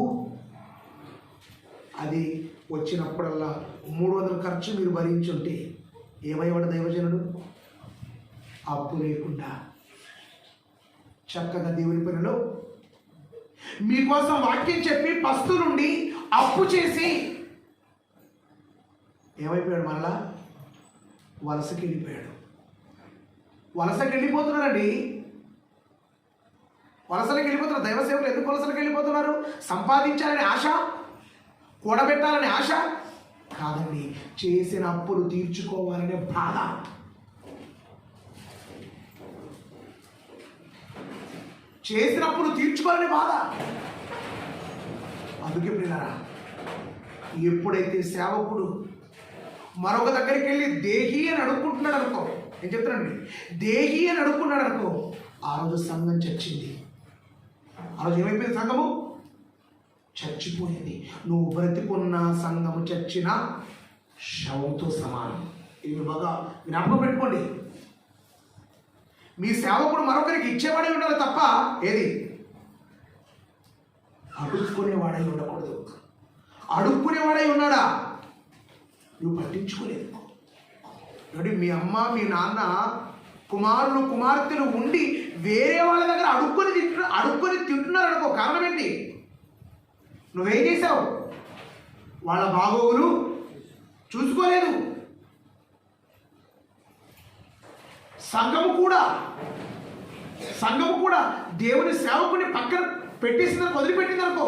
అది వచ్చినప్పుడల్లా 300 ఖర్చు మీరు భరించుంటే ఏమైవాడు దైవజనుడు? అప్పు లేకుండా చక్కగా దేవుని పనిలో మీకోసం వాక్యం చెప్పి పస్తు నుండి అప్పు చేసి ఏమైపోయాడు? మళ్ళా వలసకి వెళ్ళిపోయాడు. వలసకి వెళ్ళిపోతున్నారండి. వలసలకు వెళ్ళిపోతున్నారు. దైవ సేవకులు ఎందుకు వలసలకు వెళ్ళిపోతున్నారు? సంపాదించాలనే ఆశ, కూడబెట్టాలనే ఆశ కాదండి, చేసిన అప్పులు తీర్చుకోవాలనే బాధ. చేసినప్పుడు తీర్చుకోవాలనే బాధ. అందుకే ప్రియులారా, ఎప్పుడైతే సేవకుడు మరొక దగ్గరికి వెళ్ళి దేహి అని అడుక్కుంటున్నాడు అనుకో, నేను చెప్తానండి, దేహి అని అడుక్కున్నాడు అనుకో, ఆ రోజు సంఘం చచ్చింది. ఆ రోజు ఏమైపోయింది? సంఘము చచ్చిపోయింది. నువ్వు బ్రతికున్న సంఘము చచ్చిన శవంతో సమానం. ఇది బాగా జ్ఞాపకం పెట్టుకోండి. మీ సేవకుడు మరొకరికి ఇచ్చేవాడే ఉండాలి తప్ప ఏది అడుక్కునేవాడై ఉండకూడదు. అడుక్కునేవాడై ఉన్నాడా? నువ్వు పట్టించుకోలేదు. అంటే మీ అమ్మ మీ నాన్న కుమారులు కుమార్తెలు ఉండి వేరే వాళ్ళ దగ్గర అడుక్కొని తింటున్నారు అనుకో, కారణం ఏంటి? నువ్వేం చేసావు? వాళ్ళ బాగోగులు చూసుకోలేదు. సంఘము కూడా దేవుని సేవకుని పక్కన పెట్టేసిందని వదిలిపెట్టింది అనుకో,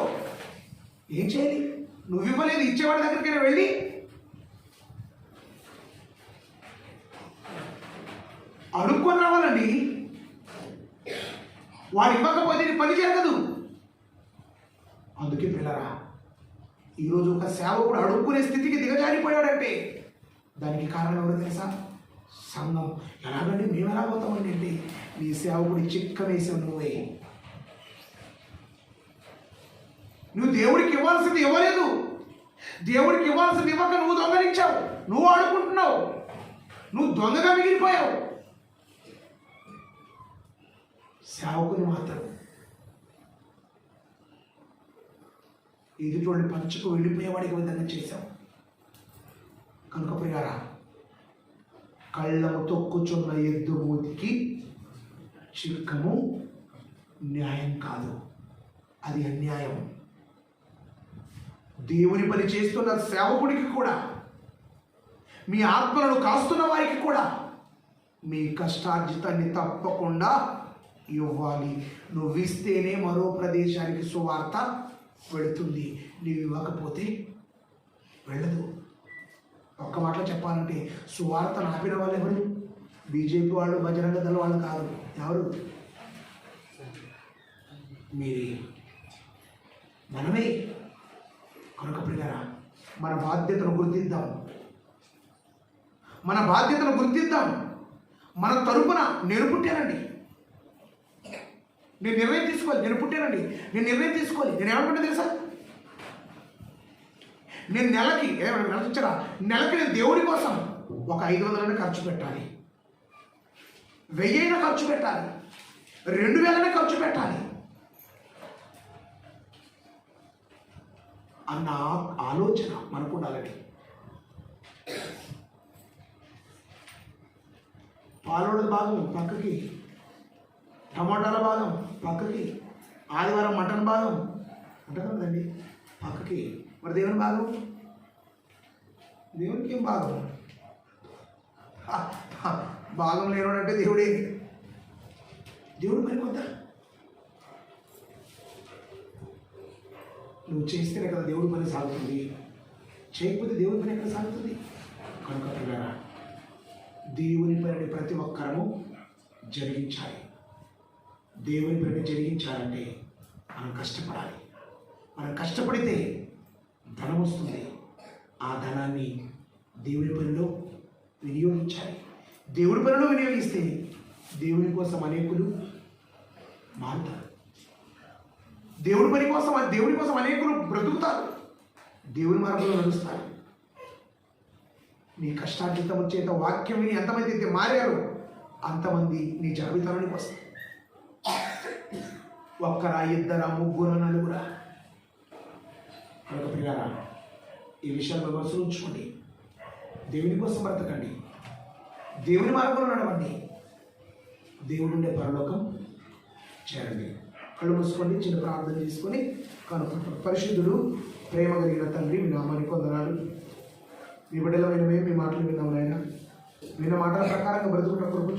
ఏం చేయాలి? నువ్వు ఇవ్వలేదు, ఇచ్చేవాడి దగ్గరికి వెళ్ళి అడుక్కొని రావాలండి. వాడు ఇవ్వకపోతే నీ పని జరగదు. అందుకే పిల్లరా, ఈరోజు ఒక సేవకుడు అడుక్కునే స్థితికి దిగజారిపోయాడంటే దానికి కారణం ఎవరు తెలుసా? సంఘం. ఎలాగండి? మేము ఎలా పోతామండి అంటే, నీ సేవకుడి చిక్క వేసావు నువ్వే. నువ్వు దేవుడికి ఇవ్వాల్సింది ఇవ్వలేదు. దేవుడికి ఇవ్వాల్సింది ఇవ్వక నువ్వు దొంగలించావు, నువ్వు ఆడుకుంటున్నావు, నువ్వు దొంగగా మిగిలిపోయావు. సేవకుని మాత్రం ఎదుటి పంచుకు వెళ్ళిపోయేవాడికి విధంగా చేశావు. కనుక ప్రియారా, కళ్ళము తొక్కుచున్న ఎద్దు మూతికి చిక్కము న్యాయం కాదు, అది అన్యాయం. దేవుని పని చేస్తున్న సేవకుడికి కూడా, మీ ఆత్మలను కాస్తున్న వారికి కూడా మీ కష్టార్జితాన్ని తప్పకుండా ఇవ్వాలి. నువ్వు ఇస్తేనే మరో ప్రదేశానికి సువార్త వెళుతుంది. నువ్వు ఇవ్వకపోతే వెళ్ళదు. ఒక్క మాటలో చెప్పాలంటే సువార్త ఆపిన వాళ్ళు ఎవరు? బీజేపీ వాళ్ళు, బజరంగ దళ వాళ్ళు కాదు. ఎవరు? మీరే, మనమే. కనుక ప్రియులారా, మన బాధ్యతను గుర్తిద్దాం. మన బాధ్యతను గుర్తిద్దాం. మన తరపున నేను పుట్టానండి, నేను నిర్ణయం తీసుకోవాలి. నేను పుట్టానండి, నేను నిర్ణయం తీసుకోవాలి. నేను ఏమనుకుంటా తెలుసా? నేను నెలకి నెలకిచ్చరా, నెలకి నేను దేవుడి కోసం ఒక 500 ఖర్చు పెట్టాలి, 1000 ఖర్చు పెట్టాలి, 2000 ఖర్చు పెట్టాలి అన్న ఆలోచన మనకు ఉండాలండి. పాలోడ భాగం పక్కకి, టమాటాల భాగం పక్కకి, ఆదివారం మటన్ భాగం అంటారు కదండి పక్కకి. మరి దేవుని భాగం, దేవునికి ఏం భాగం? భాగం లేనోడంటే దేవుడే. దేవుడు పని కొద్దా నువ్వు చేస్తేనే కదా దేవుడి పని సాగుతుంది. చేయకపోతే దేవుడి పని ఎక్కడ సాగుతుంది? కనుక పిల్లరా, దేవుని పనిని ప్రతి ఒక్కరము జరిగించాలి. దేవుని పని జరిగించాలంటే మనం కష్టపడాలి. మనం కష్టపడితే ధనం వస్తుంది. ఆ ధనాన్ని దేవుని పనిలో వినియోగించాలి. దేవుడి పనిలో వినియోగిస్తే దేవుని కోసం అనేకులు మారుతారు. దేవుడి కోసం అనేకులు బ్రతుకుతారు. దేవుని మార్గంలో నడుస్తారు. నీ కష్టార్జితం చేత వాక్యం విని ఎంతమంది అయితే మారారో అంతమంది నీ జాబితాలోనికి వస్తారు. ఒక్కరా, ఇద్దరా, ముగ్గురా, నలుగురా. కనుక పిల్లరా, ఈ విషయాన్ని మనసులో ఉంచుకోండి. దేవుని కోసం బ్రతకండి, దేవుని మార్గంలో నడవండి, దేవుడు ఉండే పరలోకం చేరండి. కళ్ళు మూసుకోండి, చిన్న ప్రార్థన చేసుకొని కనుక్కుంటాం. పరిశుద్ధుడు, ప్రేమ కలిగిన తండ్రి, మీ నామానికి వందనాలు. మీ బిడ్డలమైన మేము మీ మాటలు విన్నాం నాయన. విన్న మాటల ప్రకారంగా బ్రతుకుట కృప